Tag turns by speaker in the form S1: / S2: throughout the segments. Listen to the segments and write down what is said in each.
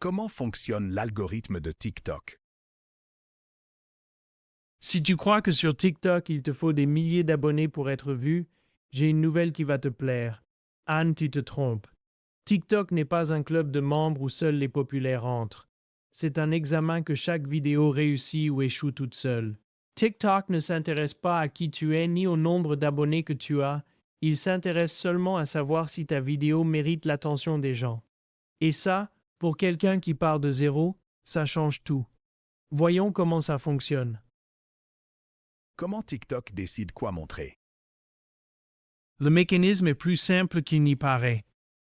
S1: Comment fonctionne l'algorithme de TikTok?
S2: Si tu crois que sur TikTok il te faut des milliers d'abonnés pour être vu, j'ai une nouvelle qui va te plaire. Anne, tu te trompes. TikTok n'est pas un club de membres où seuls les populaires entrent. C'est un examen que chaque vidéo réussit ou échoue toute seule. TikTok ne s'intéresse pas à qui tu es ni au nombre d'abonnés que tu as, il s'intéresse seulement à savoir si ta vidéo mérite l'attention des gens. Et ça, pour quelqu'un qui part de zéro, ça change tout. Voyons comment ça fonctionne.
S1: Comment TikTok décide quoi montrer?
S2: Le mécanisme est plus simple qu'il n'y paraît.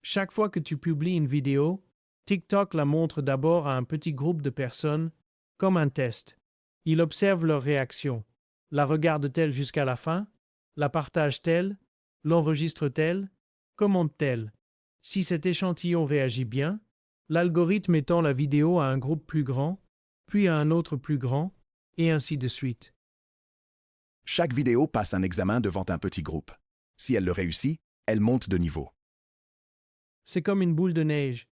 S2: Chaque fois que tu publies une vidéo, TikTok la montre d'abord à un petit groupe de personnes, comme un test. Il observe leurs réactions. La regarde-t-elle jusqu'à la fin? La partage-t-elle? L'enregistre-t-elle? Commente-t-elle? Si cet échantillon réagit bien, l'algorithme étend la vidéo à un groupe plus grand, puis à un autre plus grand, et ainsi de suite.
S1: Chaque vidéo passe un examen devant un petit groupe. Si elle le réussit, elle monte de niveau.
S2: C'est comme une boule de neige.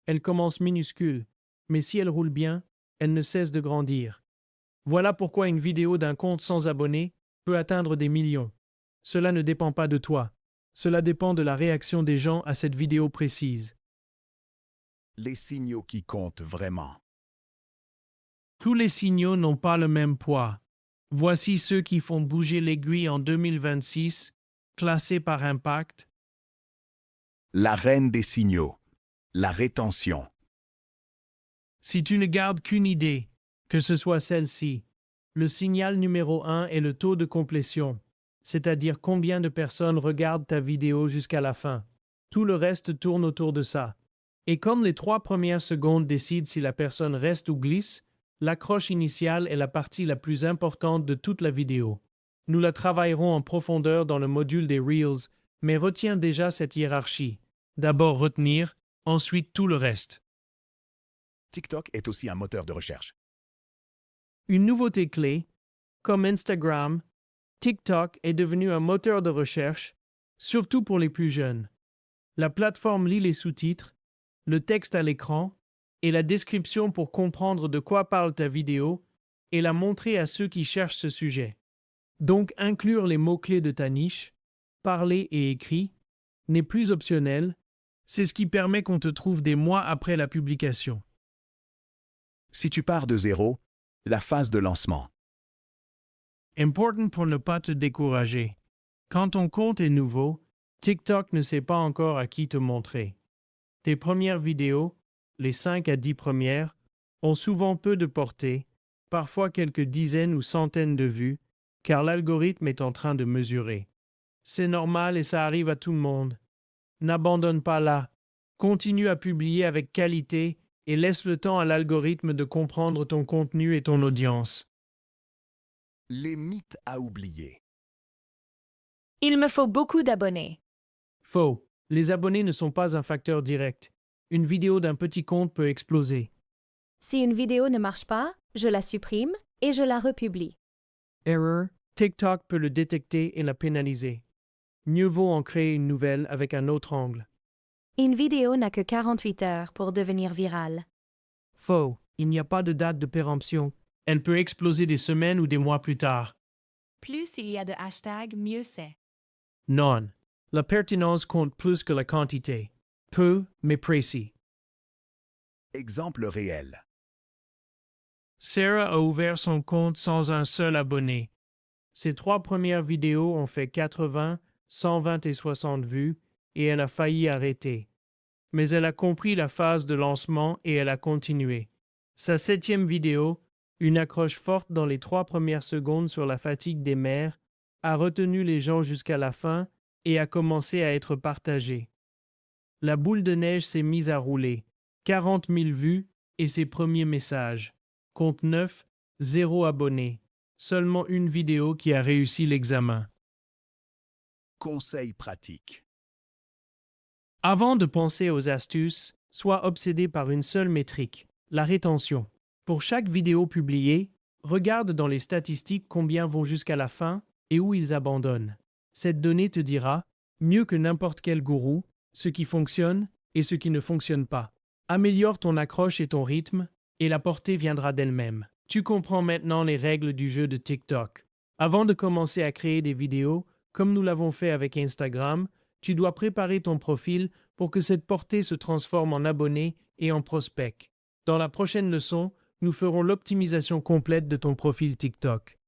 S2: Elle commence minuscule, mais si elle roule bien, elle ne cesse de grandir. Voilà pourquoi une vidéo d'un compte sans abonnés peut atteindre des millions. Cela ne dépend pas de toi. Cela dépend de la réaction des gens à cette vidéo précise.
S1: Les signaux qui comptent vraiment.
S2: Tous les signaux n'ont pas le même poids. Voici ceux qui font bouger l'aiguille en 2026, classés par impact.
S1: La reine des signaux. La rétention.
S2: Si tu ne gardes qu'une idée, que ce soit celle-ci, le signal numéro 1 est le taux de complétion, c'est-à-dire combien de personnes regardent ta vidéo jusqu'à la fin. Tout le reste tourne autour de ça. Et comme les 3 premières secondes décident si la personne reste ou glisse, l'accroche initiale est la partie la plus importante de toute la vidéo. Nous la travaillerons en profondeur dans le module des Reels, mais retiens déjà cette hiérarchie. D'abord retenir, ensuite tout le reste.
S1: TikTok est aussi un moteur de recherche.
S2: Une nouveauté clé, comme Instagram, TikTok est devenu un moteur de recherche, surtout pour les plus jeunes. La plateforme lit les sous-titres, le texte à l'écran et la description pour comprendre de quoi parle ta vidéo et la montrer à ceux qui cherchent ce sujet. Donc inclure les mots-clés de ta niche, parler et écrit, n'est plus optionnel, c'est ce qui permet qu'on te trouve des mois après la publication.
S1: Si tu pars de zéro, la phase de lancement.
S2: Important pour ne pas te décourager. Quand ton compte est nouveau, TikTok ne sait pas encore à qui te montrer. Tes premières vidéos, les 5 à 10 premières, ont souvent peu de portée, parfois quelques dizaines ou centaines de vues, car l'algorithme est en train de mesurer. C'est normal et ça arrive à tout le monde. N'abandonne pas là. Continue à publier avec qualité et laisse le temps à l'algorithme de comprendre ton contenu et ton audience.
S1: Les mythes à oublier.
S3: Il me faut beaucoup d'abonnés.
S2: Faux. Les abonnés ne sont pas un facteur direct. Une vidéo d'un petit compte peut exploser.
S3: Si une vidéo ne marche pas, je la supprime et je la republie.
S2: Error. TikTok peut le détecter et la pénaliser. Mieux vaut en créer une nouvelle avec un autre angle.
S3: Une vidéo n'a que 48 heures pour devenir virale.
S2: Faux. Il n'y a pas de date de péremption. Elle peut exploser des semaines ou des mois plus tard.
S3: Plus il y a de hashtags, mieux c'est.
S2: Non. La pertinence compte plus que la quantité. Peu, mais précis.
S1: Exemple réel.
S2: Sarah a ouvert son compte sans un seul abonné. Ses 3 premières vidéos ont fait 80, 120 et 60 vues et elle a failli arrêter. Mais elle a compris la phase de lancement et elle a continué. Sa 7e vidéo, une accroche forte dans les 3 premières secondes sur la fatigue des mères, a retenu les gens jusqu'à la fin et a commencé à être partagée. La boule de neige s'est mise à rouler. 40 000 vues et ses premiers messages. Compte 9, 0 abonnés. Seulement une vidéo qui a réussi l'examen.
S1: Conseils pratiques.
S2: Avant de penser aux astuces, sois obsédé par une seule métrique, la rétention. Pour chaque vidéo publiée, regarde dans les statistiques combien vont jusqu'à la fin et où ils abandonnent. Cette donnée te dira, mieux que n'importe quel gourou, ce qui fonctionne et ce qui ne fonctionne pas. Améliore ton accroche et ton rythme, et la portée viendra d'elle-même. Tu comprends maintenant les règles du jeu de TikTok. Avant de commencer à créer des vidéos, comme nous l'avons fait avec Instagram, tu dois préparer ton profil pour que cette portée se transforme en abonnés et en prospects. Dans la prochaine leçon, nous ferons l'optimisation complète de ton profil TikTok.